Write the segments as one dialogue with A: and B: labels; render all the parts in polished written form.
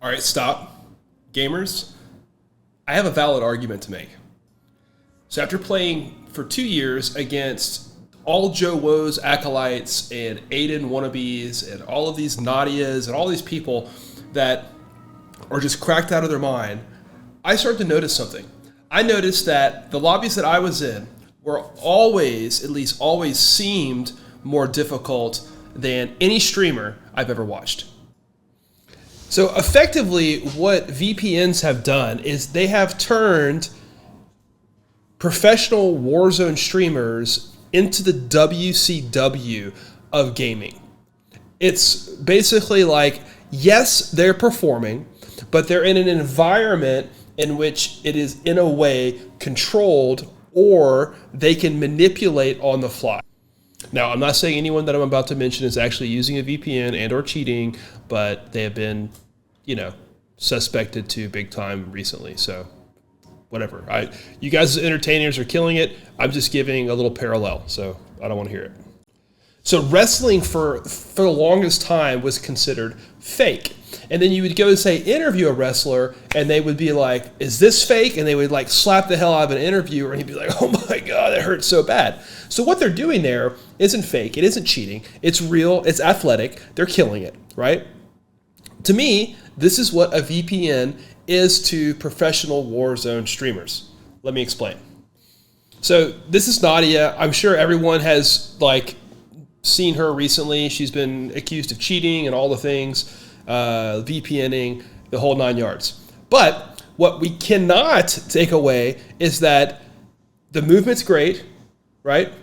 A: All right, stop. Gamers, I have a valid argument to make. So after playing for 2 years against all Joe Woe's acolytes and Aiden wannabes and all of these Nadias and all these people that are just cracked out of their mind, I started to notice something. I noticed that the lobbies that I was in were always, at least always seemed more difficult than any streamer I've ever watched. So effectively, what VPNs have done is they have turned professional Warzone streamers into the WCW of gaming. It's basically like, yes, they're performing, but they're in an environment in which it is in a way controlled or they can manipulate on the fly. Now, I'm not saying anyone that I'm about to mention is actually using a VPN and or cheating, but they have been, suspected to big time recently. So whatever. You guys as entertainers are killing it. I'm just giving a little parallel, so I don't want to hear it. So wrestling for the longest time was considered fake. And then you would go and say, interview a wrestler, and they would be like, is this fake? And they would like slap the hell out of an interviewer, and he'd be like, oh my God, it hurts so bad. So what they're doing there isn't fake. It isn't cheating. It's real. It's athletic. They're killing it, right? To me, this is what a VPN is to professional Warzone streamers. Let me explain. So this is Nadia. I'm sure everyone has seen her recently. She's been accused of cheating and all the things. VPNing, the whole 9 yards. But what we cannot take away is that the movement's great, right?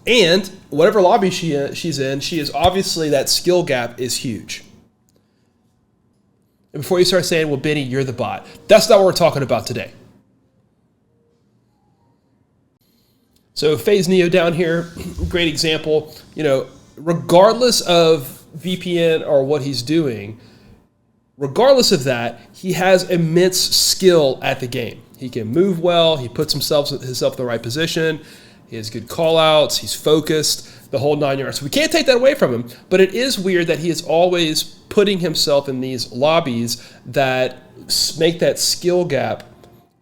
A: And whatever lobby she's in, she is obviously, that skill gap is huge. And before you start saying, well, Benny, you're the bot. That's not what we're talking about today. So FaZe Neo down here, great example. Regardless of VPN or what he's doing, regardless of that, he has immense skill at the game. He can move well. He puts himself in the right position. He has good call-outs. He's focused, the whole 9 yards. So we can't take that away from him, but it is weird that he is always putting himself in these lobbies that make that skill gap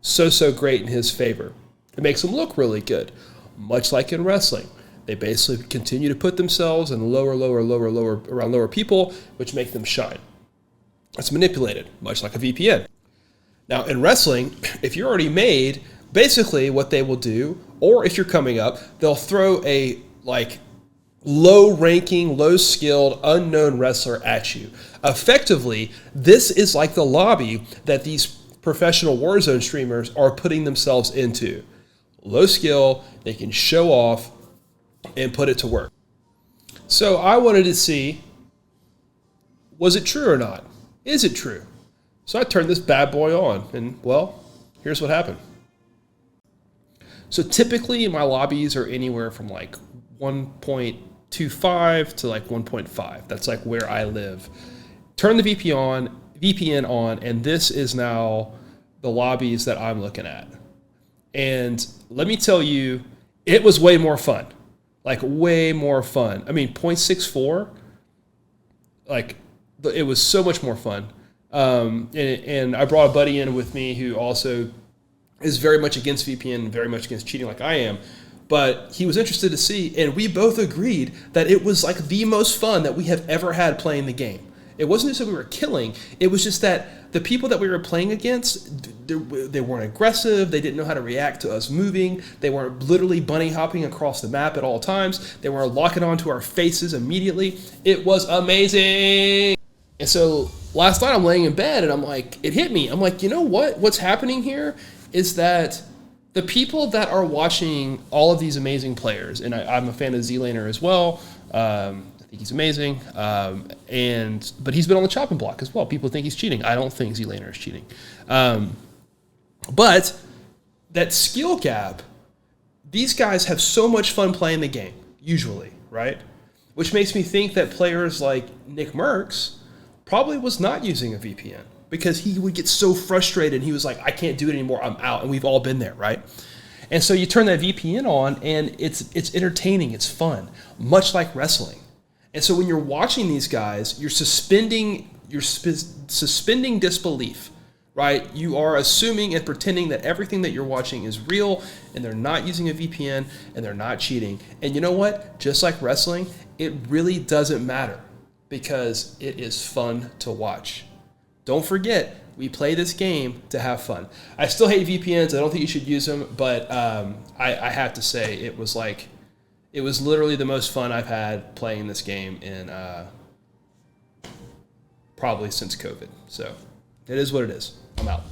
A: so great in his favor. It makes him look really good, much like in wrestling. They basically continue to put themselves in lower around lower people, which make them shine. It's manipulated, much like a VPN. Now, in wrestling, if you're already made, basically what they will do, or if you're coming up, they'll throw a low-ranking, low-skilled, unknown wrestler at you. Effectively, this is like the lobby that these professional Warzone streamers are putting themselves into. Low skill, they can show off, and put it to work. So I wanted to see, was it true or not? Is it true? So I turned this bad boy on, and well, here's what happened. So typically my lobbies are anywhere from 1.25 to 1.5. That's where I live. Turn the VPN on, and this is now the lobbies that I'm looking at. And let me tell you, it was way more fun. Way more fun. I mean, 0.64, it was so much more fun. And I brought a buddy in with me who also is very much against VPN and very much against cheating like I am. But he was interested to see, and we both agreed that it was the most fun that we have ever had playing the game. It wasn't just that we were killing, it was just that the people that we were playing against, they weren't aggressive, they didn't know how to react to us moving, they weren't literally bunny hopping across the map at all times, they weren't locking onto our faces immediately. It was amazing! And so last night I'm laying in bed and it hit me. I'm you know what? What's happening here is that the people that are watching all of these amazing players, and I'm a fan of ZLaner as well, I think he's amazing, but he's been on the chopping block as well. People think he's cheating. I don't think ZLaner is cheating. But that skill gap, these guys have so much fun playing the game, usually, right? Which makes me think that players like Nick Merckx probably was not using a VPN because he would get so frustrated. He was like, I can't do it anymore. I'm out. And we've all been there, right? And so you turn that VPN on and it's entertaining. It's fun, much like wrestling. And so when you're watching these guys, you're suspending you're suspending disbelief, right? You are assuming and pretending that everything that you're watching is real, and they're not using a VPN, and they're not cheating. And you know what? Just like wrestling, it really doesn't matter because it is fun to watch. Don't forget, we play this game to have fun. I still hate VPNs. I don't think you should use them, but I have to say it was literally the most fun I've had playing this game in probably since COVID. So it is what it is. I'm out.